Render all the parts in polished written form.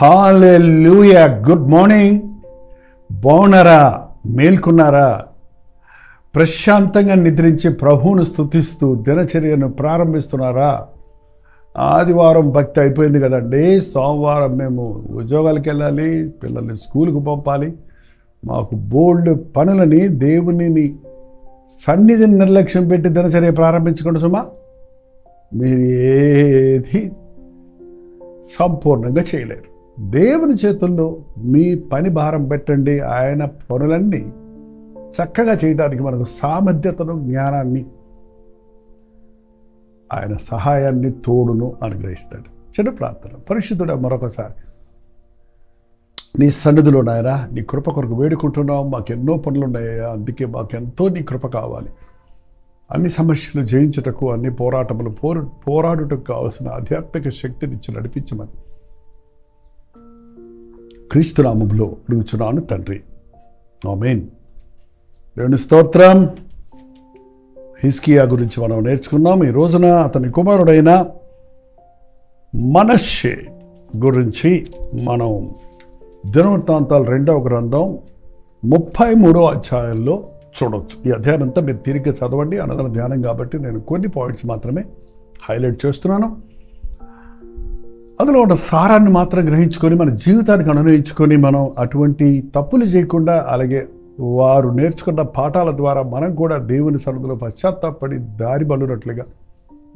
హల్లెలూయా. Good morning. బాగున్నారా? మేల్కొన్నారా? ప్రశాంతంగా నిద్రించి ప్రభువును స్తుతిస్తూ దినచర్యను ప్రారంభిస్తున్నారా? ఆదివారం భక్తి అయిపోయింది కదండి. సోమవారం మేము ఉద్యోగాలకు వెళ్ళాలి, పిల్లల్ని స్కూల్కి పంపాలి. మాకు బోల్డ్ పనులని దేవుని సన్నిధిని నిర్లక్ష్యం పెట్టి దినచర్య ప్రారంభించకుండా సుమా మీరు ఏది సంపూర్ణంగా చేయలేరు. దేవుని చేతుల్లో మీ పని భారం పెట్టండి. ఆయన పనులన్నీ చక్కగా చేయడానికి మనకు సామర్థ్యతను, జ్ఞానాన్ని, ఆయన సహాయాన్ని, తోడును అనుగ్రహిస్తాడు. చిన్న ప్రార్థన. పరిశుద్ధుడా, మరొకసారి నీ సన్నిధిలో నాయనా నీ కృప కొరకు వేడుకుంటున్నాం. మాకెన్నో పనులు ఉన్నాయా, అందుకే మాకెంతో నీ కృప కావాలి. అన్ని సమస్యలు జయించుటకు, అన్ని పోరాటములు పోరాడుటకు కావాల్సిన ఆధ్యాత్మిక శక్తిని ఇచ్చి నడిపించమని క్రీస్తు నామములో అడుగుచున్నాను తండ్రి, ఆమేన్. దేవుని స్తోత్రం. హిజ్కియా గురించి మనం నేర్చుకున్నాం. ఈ రోజున అతని కుమారుడైన మనష్షే గురించి మనం దినవృత్తాంతాలు 2వ గ్రంథం 33వ అధ్యాయంలో చూడవచ్చు. ఈ అధ్యాయం అంతా మీరు తిరిగి చదవండి, అన్నదాన ధ్యానం కాబట్టి నేను కొన్ని పాయింట్స్ మాత్రమే హైలైట్ చేస్తున్నాను. అందులో ఉన్న సారాన్ని మాత్రం గ్రహించుకొని మన జీవితానికి అనునయించుకొని మనం అటువంటి తప్పులు చేయకుండా, అలాగే వారు నేర్చుకున్న పాఠాల ద్వారా మనం కూడా దేవుని సన్నిధిలో పశ్చాత్తాపడి దారి బలునట్లుగా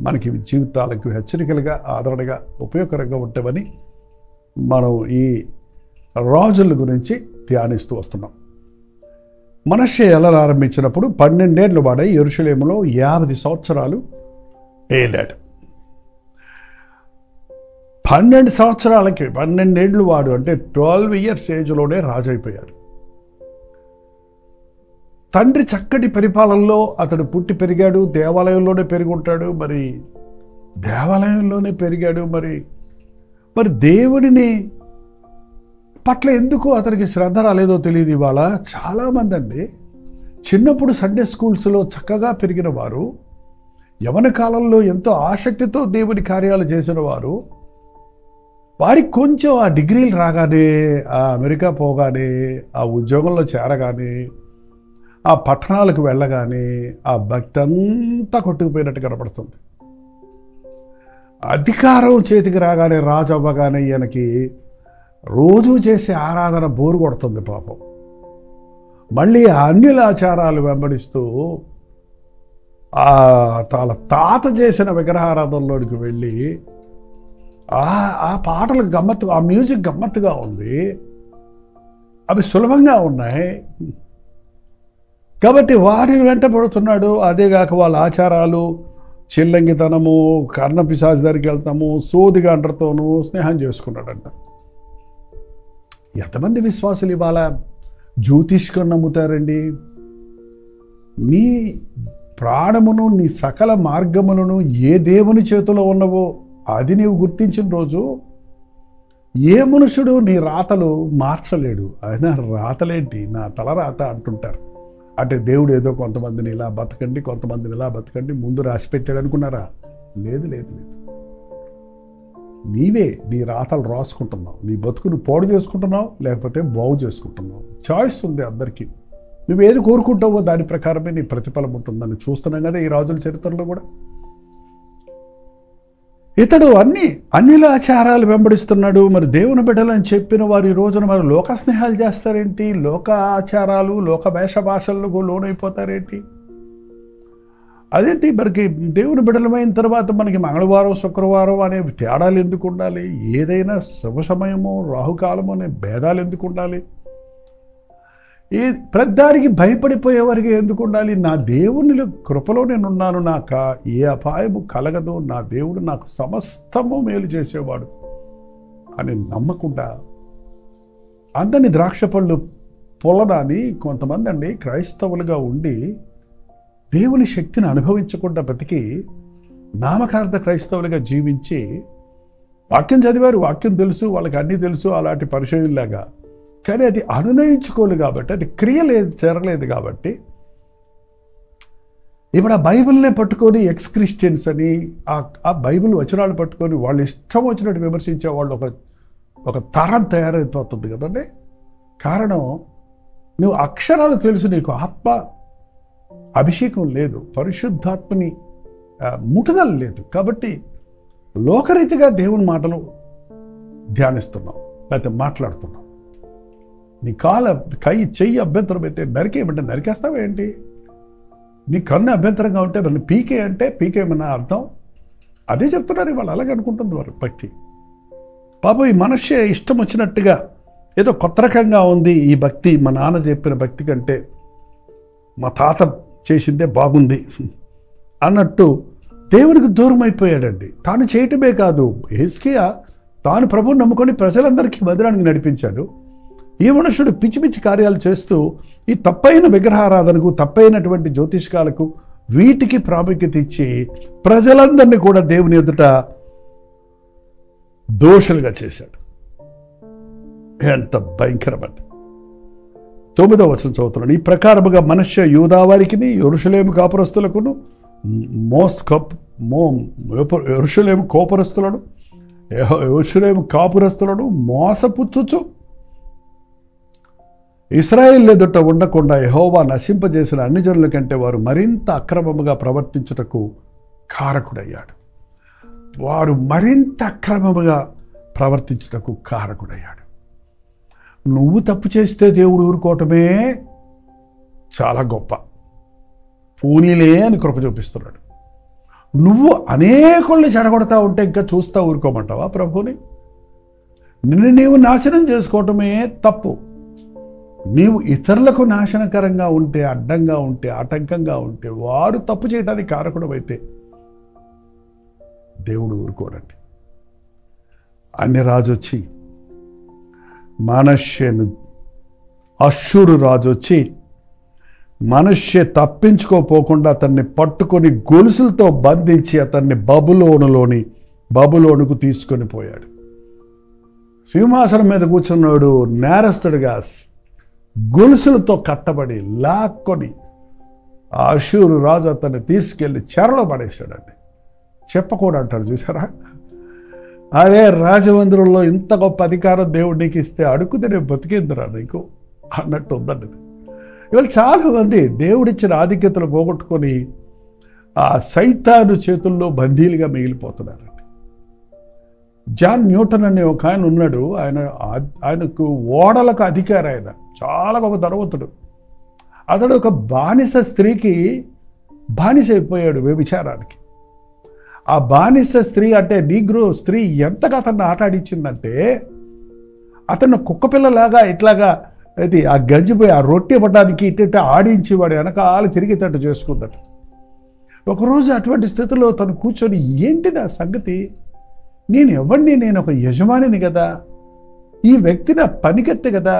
మనకి జీవితాలకు హెచ్చరికలుగా, ఆదరణగా, ఉపయోగకరంగా ఉంటామని మనం ఈ రాజుల గురించి ధ్యానిస్తూ వస్తున్నాం. మనష్షే ఏలలు ఆరంభించినప్పుడు 12 ఏళ్ల వాడై యెరూషలేములో 50 సంవత్సరాలు ఏలాడు. 12 సంవత్సరాలకి 12 ఏళ్ళు వాడు అంటే 12 ఇయర్స్ ఏజ్లోనే రాజు అయిపోయాడు. తండ్రి చక్కటి పరిపాలనలో అతడు పుట్టి పెరిగాడు. దేవాలయంలోనే పెరిగి ఉంటాడు. మరి దేవాలయంలోనే పెరిగాడు. మరి దేవుడిని పట్ల ఎందుకు అతనికి శ్రద్ధ రాలేదో తెలియదు. ఇవాళ చాలామంది అండి చిన్నప్పుడు సండే స్కూల్స్లో చక్కగా పెరిగిన వారు, యవ్వన కాలంలో ఎంతో ఆసక్తితో దేవుని కార్యాలు చేసిన వారు, వారికి కొంచెం ఆ డిగ్రీలు రాగానే, ఆ అమెరికా పోగానే, ఆ ఉద్యోగంలో చేరగానే, ఆ పట్టణాలకు వెళ్ళగానే ఆ భక్తి అంతా కొట్టుకుపోయినట్టు కనపడుతుంది. అధికారం చేతికి రాగానే, రాజు అవ్వగానే ఈయనకి రోజు చేసే ఆరాధన బోరు కొడుతుంది పాపం. మళ్ళీ అన్యుల ఆచారాలు వెంబడిస్తూ తన తాత చేసిన విగ్రహారాధనలోనికి వెళ్ళి ఆ పాటలు గమ్మత్తు, ఆ మ్యూజిక్ గమ్మత్తుగా ఉంది, అవి సులభంగా ఉన్నాయి కాబట్టి వాటిని వెంట పడుతున్నాడు. అదేగాక వాళ్ళ ఆచారాలు, చిల్లంగితనము, కర్ణపిశాచి దగ్గరికి వెళ్తాము, సోదిగా అంటతోనూ స్నేహం చేసుకున్నాడంట. ఎంతమంది విశ్వాసులు ఇవాళ జ్యోతిష్కం నమ్ముతారండి? నీ ప్రాణమును, నీ సకల మార్గములను ఏ దేవుని చేతిలో ఉన్నవో అది నీవు గుర్తించిన రోజు ఏ మనుషుడు నీ రాతలు మార్చలేడు. ఆయన రాతలేంటి, నా తల రాత అంటుంటారు. అంటే దేవుడు ఏదో కొంతమందిని ఇలా బతకండి, కొంతమందిని ఇలా బతకండి ముందు రాసి పెట్టాడు అనుకున్నారా? లేదు లేదు లేదు. నీవే నీ రాతలు రాసుకుంటున్నావు. నీ బతుకును పాడు చేసుకుంటున్నావు, లేకపోతే బాగు చేసుకుంటున్నావు. చాయిస్ ఉంది అందరికీ. నువ్వు ఏది కోరుకుంటావో దాని ప్రకారమే నీ ప్రతిఫలం ఉంటుందని చూస్తున్నాం కదా ఈ రాజుల చరిత్రలో కూడా. ఇతడు అన్యుల ఆచారాలు వెంబడిస్తున్నాడు. మరి దేవుని బిడ్డలని చెప్పిన వారు ఈ రోజున మరి లోక స్నేహాలు చేస్తారేంటి? లోక ఆచారాలు, లోక వేష భాషలకు లోనైపోతారేంటి? అదేంటి? మనకి దేవుని బిడ్డలమైన తర్వాత మనకి మంగళవారం, శుక్రవారం అనే తేడాలు ఎందుకు ఉండాలి? ఏదైనా శుభ సమయము, రాహుకాలము అనే భేదాలు ఎందుకు ఉండాలి? ప్రతిదానికి భయపడిపోయేవారికి ఎందుకు ఉండాలి? నా దేవుని కృపలో నేనున్నాను, నాకు ఏ అపాయము కలగదు, నా దేవుడు నాకు సమస్తము మేలు చేసేవాడు అని నమ్మకుండా అందరినీ ద్రాక్ష పళ్ళు పొలడాన్ని కొంతమంది అండి క్రైస్తవులుగా ఉండి దేవుని శక్తిని అనుభవించకుండా బతికి నామకార్థ క్రైస్తవులుగా జీవించి వాక్యం చదివారు, వాక్యం తెలుసు, వాళ్ళకి అన్నీ తెలుసు, అలాంటి పరిశోధనలాగా, కానీ అది అనునయించుకోలేదు కాబట్టి, అది క్రియలేదు, చేరలేదు కాబట్టి ఇప్పుడు ఆ బైబిల్నే పట్టుకొని ఎక్స్ క్రిస్టియన్స్ అని ఆ బైబిల్ వచనాలు పట్టుకొని వాళ్ళు ఇష్టం వచ్చినట్టు విమర్శించే వాళ్ళు ఒక తరం తయారైపోతుంది కదండి. కారణం, నువ్వు అక్షరాలు తెలుసు, నీకు ఆత్మ అభిషేకం లేదు, పరిశుద్ధాత్మని ముఠదల లేదు. కాబట్టి లోకరీతిగా దేవుని మాటలు ధ్యానిస్తున్నావు, లేకపోతే మాట్లాడుతున్నావు. నీ చెయ్యి అభ్యంతరం అయితే నరికేయమంటే నరికేస్తావేంటి? నీ కన్ను అభ్యంతరంగా ఉంటే నన్ను పీకే అంటే పీకేమన్నా అర్థం? అదే చెప్తున్నారు వాళ్ళు, అలాగే అనుకుంటుంది వారు భక్తి. పాపం ఈ మనిషి ఇష్టం వచ్చినట్టుగా ఏదో కొత్త రకంగా ఉంది ఈ భక్తి, మా నాన్న చెప్పిన భక్తి కంటే మా తాత చేసిందే బాగుంది అన్నట్టు దేవునికి దూరం అయిపోయాడండి. తాను చేయటమే కాదు, హిజ్కియా తాను ప్రభువుని నమ్ముకొని ప్రజలందరికీ మందిరానికి నడిపించాడు. ఈ మనుషుడు పిచ్చి పిచ్చి కార్యాలు చేస్తూ ఈ తప్పైన విగ్రహారాధనకు, తప్పైనటువంటి జ్యోతిష్కాలకు, వీటికి ప్రాముఖ్యత ఇచ్చి ప్రజలందరినీ కూడా దేవుని ఎదుట దోషులుగా చేశాడు. ఎంత భయంకరమైన 9వ వచనం చదువుతున్నాడు. ఈ ప్రకారముగా మనష్య యూదా వారికిని యెరూషలేము కాపురస్తులకును యెరూషలేము కాపురస్తులను మోసపుచ్చుచు ఇశ్రాయేలు ఎదుట ఉండకుండా యెహోవా నశింపజేసిన అన్ని జనుల కంటే వారు మరింత అక్రమముగా ప్రవర్తించుటకు కారకుడయ్యాడు. వారు మరింత అక్రమముగా ప్రవర్తించుటకు కారకుడయ్యాడు. నువ్వు తప్పు చేస్తే దేవుడు ఊరుకోవటమే చాలా గొప్ప, పూనీలే అని కృప చూపిస్తున్నాడు. నువ్వు అనేకుల్ని చెడగొడతా ఉంటే ఇంకా చూస్తా ఊరుకోమంటావా ప్రభుని? నిన్ను నీవు నాశనం చేసుకోవటమే తప్పు. నీవు ఇతరులకు నాశనకరంగా ఉంటే, అడ్డంగా ఉంటే, ఆటంకంగా ఉంటే, వాడు తప్పు చేయడానికి కారకుడు అయితే దేవుడు ఊరుకోడండి. అన్ని రాజు వచ్చి మనష్యను, అష్షూరు రాజు వచ్చి మనష్య తప్పించుకోపోకుండా అతన్ని పట్టుకొని గొలుసులతో బంధించి అతన్ని బబులోనుకు తీసుకొని పోయాడు. సింహాసనం మీద కూర్చున్నాడు నేరస్తుడిగా, గొలుసులతో కట్టబడి లాక్కొని ఆ అష్షూరు రాజు అతన్ని తీసుకెళ్ళి చెరలో పడేశాడండి. చెప్పకూడదు అంటారు చూసారా? అదే రాజమందిరంలో ఇంత గొప్ప అధికారం దేవుడు నీకు ఇస్తే అడుగుతే నేను బతికేందురా నీకు అన్నట్టు ఉందండి. ఇవాళ చాలామంది దేవుడిచ్చిన ఆధిక్యతలు పోగొట్టుకొని ఆ సైతాను చేతుల్లో బందీలుగా మిగిలిపోతున్నారండి. జాన్ న్యూటన్ అనే ఒక ఆయన ఉన్నాడు. ఆయనకు ఓడలకు అధికారి. ఆయన చాలా గొప్ప ధనవంతుడు. అతడు ఒక బానిస స్త్రీకి బానిస అయిపోయాడు వ్యభిచారానికి. ఆ బానిస స్త్రీ అంటే నీగ్రో స్త్రీ ఎంతగా అతన్ని ఆటాడించిందంటే అతను కుక్కపిల్లలాగా ఇట్లాగా అది ఆ గంజిపోయి ఆ రొట్టె ఇవ్వడానికి ఇట్ట ఆడించి వాడు వెనకాల తిరిగేటట్టు చేసుకుందట. ఒకరోజు అటువంటి స్థితిలో తను కూర్చొని, ఏంటి నా సంగతి, నేను ఎవరిని, నేను ఒక యజమానిని కదా, ఈ వ్యక్తి నా పనికెత్తే కదా,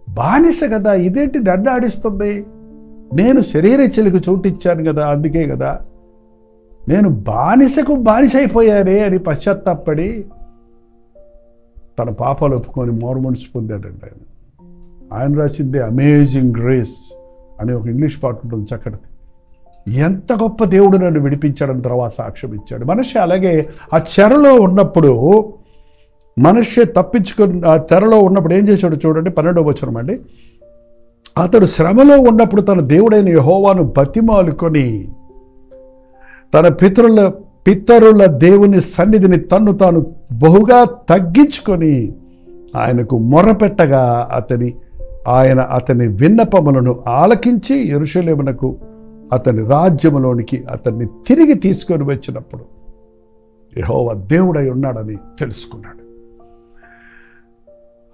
బానిస కదా, ఇదేంటి నన్ను ఆడిస్తుంది, నేను శరీర చెలికి చోటిచ్చాను కదా, అందుకే కదా నేను బానిసకు బానిస అయిపోయానే అని పశ్చాత్తాపడి తన పాపాలు ఒప్పుకొని మారుమనసు పొందాడండి. ఆయన రాసిందే అమేజింగ్ గ్రేస్ అనే ఒక ఇంగ్లీష్ పాట ఉంటుంది చక్కటి. ఎంత గొప్ప దేవుడు నన్ను విడిపించాడని తర్వాత సాక్ష్యం ఇచ్చాడు. మనిషి అలాగే ఆ చెరలో ఉన్నప్పుడు, మనిషి తప్పించుకొని ఆ చెరలో ఉన్నప్పుడు ఏం చేశాడు చూడండి, 12వ వచనం అండి. అతడు శ్రమలో ఉన్నప్పుడు తన దేవుడైన యెహోవాను బతిమాలుకొని తన పితరుల దేవుని సన్నిధిని తన్ను తాను బహుగా తగ్గించుకొని ఆయనకు మొర్రపెట్టగా ఆయన అతని విన్నపములను ఆలకించి యెరూషలేమునకు అతని రాజ్యములోనికి అతన్ని తిరిగి తీసుకొని వచ్చినప్పుడు యెహోవా దేవుడై ఉన్నాడని తెలుసుకున్నాడు.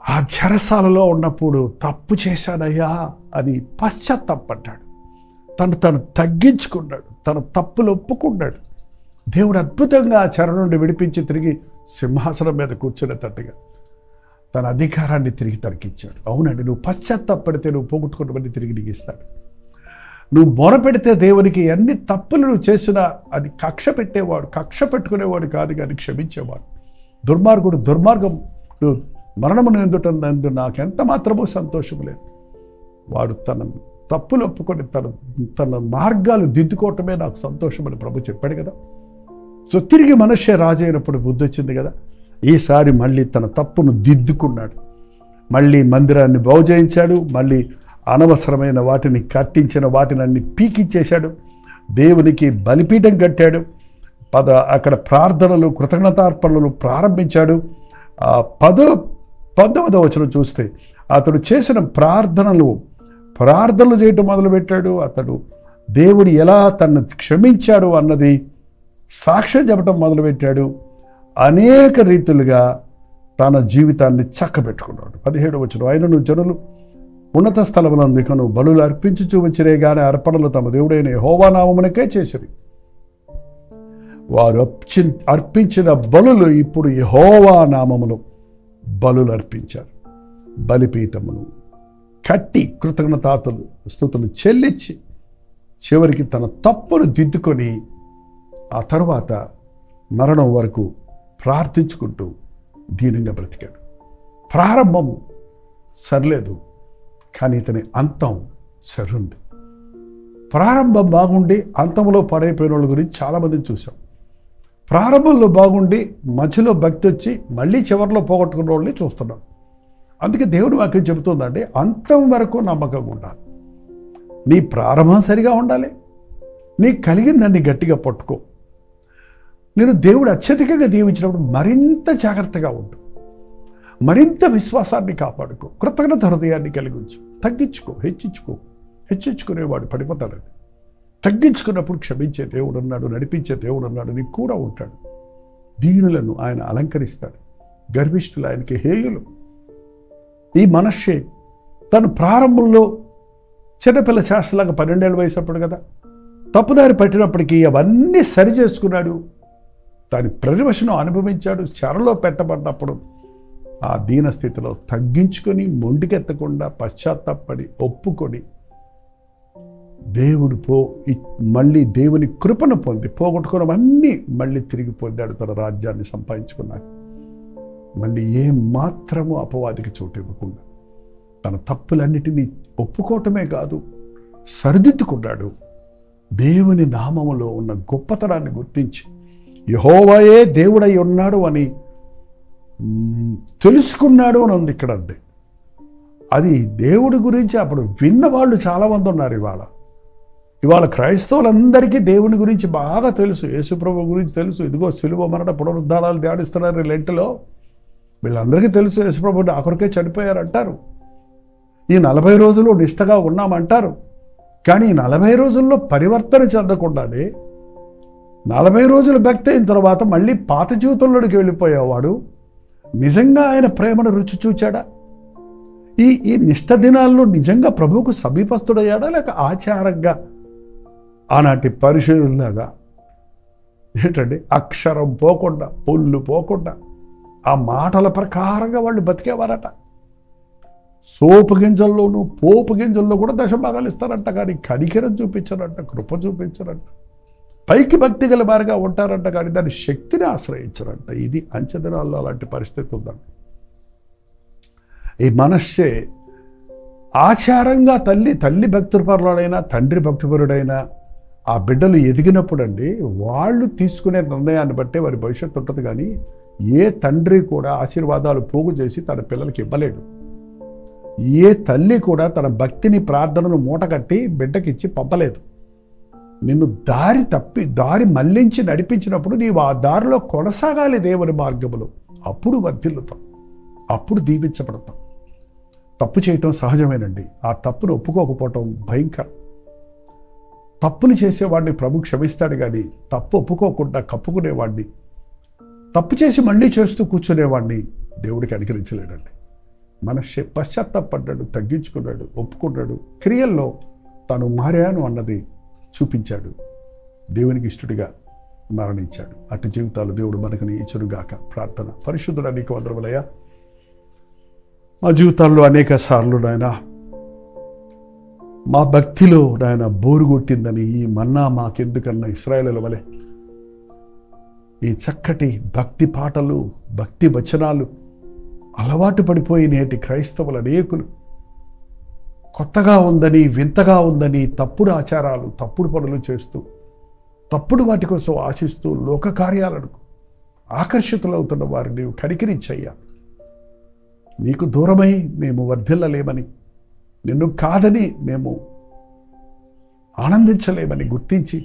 ఆ చెరసాలలో ఉన్నప్పుడు తప్పు చేశాడయ్యా అని పశ్చాత్తాపడ్డాడు. తను తగ్గించుకున్నాడు, తన తప్పులు ఒప్పుకున్నాడు. దేవుడు అద్భుతంగా ఆ చెర నుండి విడిపించి తిరిగి సింహాసనం మీద కూర్చునేటట్టుగా తన అధికారాన్ని తిరిగి తనకిచ్చాడు. అవునండి, నువ్వు పశ్చాత్తాపడితే నువ్వు పోగొట్టుకున్నవన్నీ తిరిగి నీకు ఇస్తాడు. నువ్వు మొరపెడితే దేవునికి ఎన్ని తప్పులు నువ్వు చేసినా అది కక్ష పెట్టుకునేవాడు కాదు కానీ క్షమించేవాడు. దుర్మార్గం మరణమును ఎందుటందు నాకెంత మాత్రమూ సంతోషం లేదు. వాడు తన తప్పులు ఒప్పుకొని తన మార్గాలు దిద్దుకోవటమే నాకు సంతోషం అని ప్రభు చెప్పాడు కదా. సో తిరిగి మనుష్య రాజు అయినప్పుడు బుద్ధి వచ్చింది కదా. ఈసారి మళ్ళీ తన తప్పును దిద్దుకున్నాడు. మళ్ళీ మందిరాన్ని బాగు చేయించాడు. మళ్ళీ అనవసరమైన వాటిని కట్టించిన వాటిని అన్ని పీకిచ్చేశాడు. దేవునికి బలిపీఠం కట్టాడు. అక్కడ ప్రార్థనలు, కృతజ్ఞతార్పణలు ప్రారంభించాడు. 19వ వచనం చూస్తే అతడు చేసిన ప్రార్థనలు చేయటం మొదలుపెట్టాడు. అతడు దేవుడు ఎలా తనను క్షమించాడు అన్నది సాక్ష్యం చెప్పడం మొదలుపెట్టాడు. అనేక రీతులుగా తన జీవితాన్ని చక్కబెట్టుకున్నాడు. 17వ వచనం, ఆయనను జనులు ఉన్నత స్థలములందుకను బలులు అర్పించుచూ వచ్చిరే గాని అర్పణలు తమ దేవుడైన యెహోవా నామమునకే చేసిరి. వారు అర్పించిన బలులు ఇప్పుడు యెహోవా నామములో బలులు అర్పించారు. బలిపీఠమును కట్టి కృతజ్ఞతాతులు స్తుతులు చెల్లించి చివరికి తన తప్పును దిద్దుకొని ఆ తరువాత మరణం వరకు ప్రార్థించుకుంటూ దీనంగా బ్రతికాడు. ప్రారంభం సరిలేదు, కానీ ఇతని అంతం సరుంది. ప్రారంభం బాగుండి అంతంలో పడైపోయిన వాళ్ళ గురించి చాలామందిని చూసాం. ప్రారంభంలో బాగుండి మధ్యలో భక్తి వచ్చి మళ్ళీ చివరిలో పోగొట్టుకున్న వాళ్ళని చూస్తున్నాం. అందుకే దేవుడు వాక్యం చెబుతుందండి, అంతం వరకు నమ్మకంగా ఉండాలి. నీ ప్రారంభం సరిగా ఉండాలి. నీకు కలిగిందాన్ని గట్టిగా పట్టుకో. నేను దేవుడు అత్యధికంగా దీవించినప్పుడు మరింత జాగ్రత్తగా ఉండు. మరింత విశ్వాసాన్ని కాపాడుకో. కృతజ్ఞత హృదయాన్ని కలిగించు. తగ్గించుకో, హెచ్చించుకునేవాడు పడిపోతాడండి. తగ్గించుకున్నప్పుడు క్షమించే దేవుడు ఉన్నాడు, నడిపించే దేవుడు ఉన్నాడు, నీకు కూడా ఉంటాడు. దీనులను ఆయన అలంకరిస్తాడు, గర్విష్ఠులు ఆయనకి హేయులు. ఈ మనస్సే తను ప్రారంభంలో చిన్నపిల్ల చేష్టలాగా 12 ఏళ్ళ వయసు అప్పుడు కదా తప్పుదారి పట్టినప్పటికీ అవన్నీ సరి చేసుకున్నాడు. దాని ప్రతివశనం అనుభవించాడు. చెరలో పెట్టబడినప్పుడు ఆ దీన స్థితిలో తగ్గించుకొని మొండికెత్తకుండా పశ్చాత్తాపడి ఒప్పుకొని మళ్ళీ దేవుని కృపను పొంది పోగొట్టుకున్నవన్నీ మళ్ళీ తిరిగి పొందాడు. తన రాజ్యాన్ని సంపాదించుకున్నాడు. మళ్ళీ ఏం మాత్రము అపవాదికి చోటు ఇవ్వకుండా తన తప్పులన్నిటినీ ఒప్పుకోవటమే కాదు, సరిదిద్దుకున్నాడు. దేవుని నామములో ఉన్న గొప్పతనాన్ని గుర్తించి యెహోవాయే దేవుడై ఉన్నాడు అని తెలుసుకున్నాడు అని ఉంది ఇక్కడ. అంటే అది దేవుడి గురించి అప్పుడు విన్న వాళ్ళు చాలామంది ఉన్నారు. ఇవాళ క్రైస్తవులందరికీ దేవుని గురించి బాగా తెలుసు, యేసుప్రభు గురించి తెలుసు. ఇదిగో సిలువ మరణ పునరుద్ధానాలు ధ్యానిస్తున్నారు లెంట్లో. వీళ్ళందరికీ తెలుసు యేసుప్రభు ఆ కొరకే చనిపోయారంటారు. ఈ 40 రోజులు నిష్టగా ఉన్నామంటారు. కానీ ఈ 40 రోజుల్లో పరివర్తన చెందకుండానే 40 రోజులు భక్తి అయిన తర్వాత మళ్ళీ పాత జీవితంలోకి వెళ్ళిపోయేవాడు నిజంగా ఆయన ప్రేమను రుచి చూచాడా? ఈ నిష్ట దినాల్లో నిజంగా ప్రభువుకు సమీపస్తుడయ్యాడా? లేక ఆచారంగా ఆనాటి పరిశుద్ధులాగా ఏంటండి అక్షరం పోకుండా పొల్లు పోకుండా ఆ మాటల ప్రకారంగా వాళ్ళు బతికేవారట. సోపు గింజల్లోనూ పోపు గిజ్జల్లో కూడా దశభాగాలు ఇస్తారంట, కానీ కనికరం చూపించారంట, కృప చూపించారంట. పైకి భక్తి గల వారిగా ఉంటారంట, కానీ దాని శక్తిని ఆశ్రయించారంట. ఇది అంచెదినాల్లో అలాంటి పరిస్థితి ఉందండి. ఈ మనస్సే ఆచారంగా తల్లి భక్తిపరుడైనా తండ్రి భక్తిపరుడైనా ఆ బిడ్డలు ఎదిగినప్పుడు అండి వాళ్ళు తీసుకునే నిర్ణయాన్ని బట్టే వారి భవిష్యత్తు ఉంటుంది. కానీ ఏ తండ్రి కూడా ఆశీర్వాదాలు పోగు చేసి తన పిల్లలకి ఇవ్వలేడు. ఏ తల్లి కూడా తన భక్తిని ప్రార్థనను మూటగట్టి బిడ్డకిచ్చి పంపలేదు. నిన్ను దారి మళ్లించి నడిపించినప్పుడు నీవు ఆ దారిలో కొనసాగాలి దేవుని మార్గములో. అప్పుడు వర్ధిల్లుతాం, అప్పుడు దీవించబడతాం. తప్పు చేయటం సహజమేనండి. ఆ తప్పును ఒప్పుకోకపోవటం భయంకరం. తప్పులు చేసేవాడిని ప్రభు క్షమిస్తాడు, కానీ తప్పు ఒప్పుకోకుండా కప్పుకునేవాడిని, తప్పు చేసి మళ్ళీ చేస్తూ కూర్చునేవాడిని దేవుడికి అనుకరించలేడండి. మనస్సే పశ్చాత్తాపడ్డాడు, తగ్గించుకున్నాడు, ఒప్పుకున్నాడు. క్రియల్లో తాను మారాను అన్నది చూపించాడు. దేవునికి ఇష్టడిగా మరణించాడు. అటు జీవితాలు దేవుడు మనకుని ఇచ్చునుగాక. ప్రార్థన. పరిశుద్ధుడా నీకు వందనములయ్యా. మా జీవితాల్లో అనేక సార్లు నాయన మా భక్తిలో నాయన బోరు కొట్టిందని ఈ మన్నా మాకెందుకన్నా ఇశ్రాయేలుల వలె ఈ చక్కటి భక్తి పాటలు, భక్తి వచనాలు అలవాటు పడిపోయి నేటి క్రైస్తవుల అనేకులు కొత్తగా ఉందని, వింతగా ఉందని తప్పుడు ఆచారాలు, తప్పుడు పనులు చేస్తూ, తప్పుడు వాటి కోసం ఆశిస్తూ లోక కార్యాలను ఆకర్షితులవుతున్న వారిని నీవు కనికరించయ్యా. నీకు దూరమై మేము వర్ధిల్లలేమని, నిన్ను కాదని మేము ఆనందించలేమని గుర్తించి,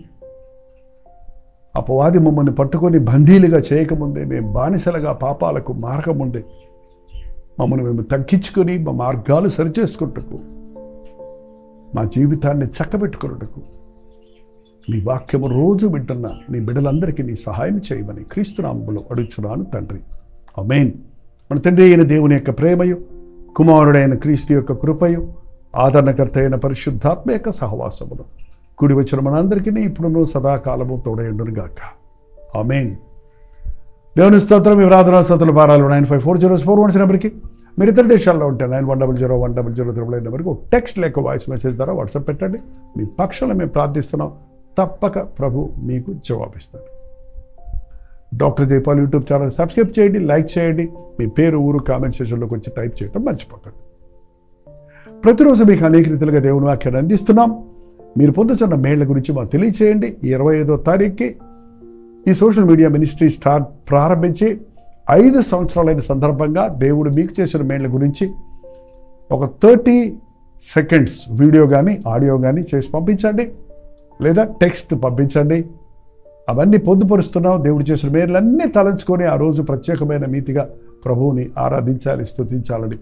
అపవాది మమ్మల్ని పట్టుకొని బందీలుగా చేయకముందే, మేము బానిసలుగా పాపాలకు మారకముందే మమ్మల్ని మేము తగ్గించుకొని మా మార్గాలు సరిచేసుకుంటకు, మా జీవితాన్ని చక్కబెట్టుకున్నటకు నీ వాక్యము రోజు వింటున్న నీ బిడ్డలందరికీ నీ సహాయం చేయమని క్రీస్తు నామములో అడుగుచున్నాను తండ్రి. ఆమేన్. మన తండ్రి అయిన దేవుని యొక్క ప్రేమయు, కుమారుడైన క్రీస్తు యొక్క కృపయు, ఆదరణకర్త అయిన పరిశుద్ధాత్మ యొక్క సహవాసములు కూడి వచ్చిన మనందరికీ ఇప్పుడును సదాకాలము తోడయుండును గాక. ఆమేన్. దేవుని స్తోత్రం. మీ ప్రార్థనా స్తోత్రాల భారాలు 954041 నెంబర్కి, మీరు ఇతర దేశాల్లో ఉంటే 91001000 నెంబర్కి ఒక టెక్స్ట్ లేక వాయిస్ మెసేజ్ ద్వారా వాట్సాప్ పెట్టండి. మీ పక్షంలో మేము ప్రార్థిస్తున్నాం. తప్పక ప్రభు మీకు జవాబిస్తాడు. Doctor Jaipal YouTube channel subscribe చేయండి, లైక్ చేయండి. మీ పేరు, ఊరు కామెంట్ సెక్షన్లోకి వచ్చి టైప్ చేయడం మర్చిపోకండి. ప్రతిరోజు మీకు అనేక రీతిలుగా దేవుని వాక్యాన్ని అందిస్తున్నాం. మీరు పొందుతున్న మేళ్ల గురించి మాకు తెలియచేయండి. 25వ తారీఖుకి ఈ సోషల్ మీడియా మినిస్ట్రీ ప్రారంభించి 5 సంవత్సరాలైన సందర్భంగా దేవుడు మీకు చేసిన మేళ్ల గురించి ఒక 30 సెకండ్స్ వీడియో కానీ ఆడియో కానీ చేసి పంపించండి, లేదా టెక్స్ట్ పంపించండి. అవన్నీ పొందుపరుస్తున్నాం. దేవుడు చేసిన మేళ్ళన్నీ తలంచుకొని ఆ రోజు ప్రత్యేకమైన నీతిగా ప్రభువుని ఆరాధించాలి, స్తుతించాలని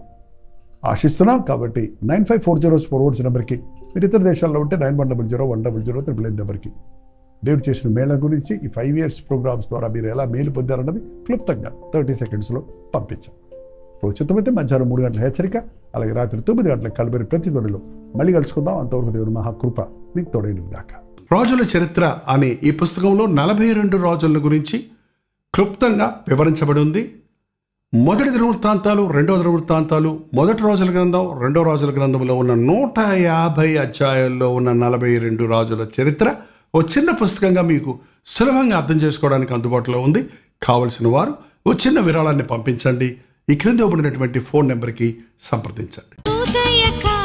ఆశిస్తున్నాం. కాబట్టి 954041 నెంబర్కి, మీరు ఇతర దేశాల్లో ఉంటే 91001000 నెంబర్కి దేవుడు చేసిన మేళ గురించి ఈ 5 ఇయర్స్ ప్రోగ్రామ్స్ ద్వారా మీరు ఎలా మేలు పొందారన్నది క్లుప్తంగా 30 సెకండ్స్లో పంపించాం. ఉచితమైతే మధ్యాహ్నం 3 గంటల హెచ్చరిక, అలాగే రాత్రి 9 గంటల కలబరి ప్రతి తొడిలో మళ్ళీ కలుసుకుందాం. అంతవరకు దేవుని మహాకృప మీకు తోడైన గాక. రాజుల చరిత్ర అనే ఈ పుస్తకంలో 42 రాజుల గురించి క్లుప్తంగా వివరించబడి ఉంది. మొదటి దినవృత్తాంతాలు, రెండవ దినవృత్తాంతాలు, మొదటి రోజుల గ్రంథం, రెండవ రాజుల గ్రంథంలో ఉన్న 150 అధ్యాయాల్లో ఉన్న 42 రాజుల చరిత్ర ఓ చిన్న పుస్తకంగా మీకు సులభంగా అర్థం చేసుకోవడానికి అందుబాటులో ఉంది. కావలసిన వారు ఓ చిన్న విరాళాన్ని పంపించండి. ఈ క్రింద ఇవ్వబడినటువంటి ఫోన్ నెంబర్కి సంప్రదించండి. ఉదయకాల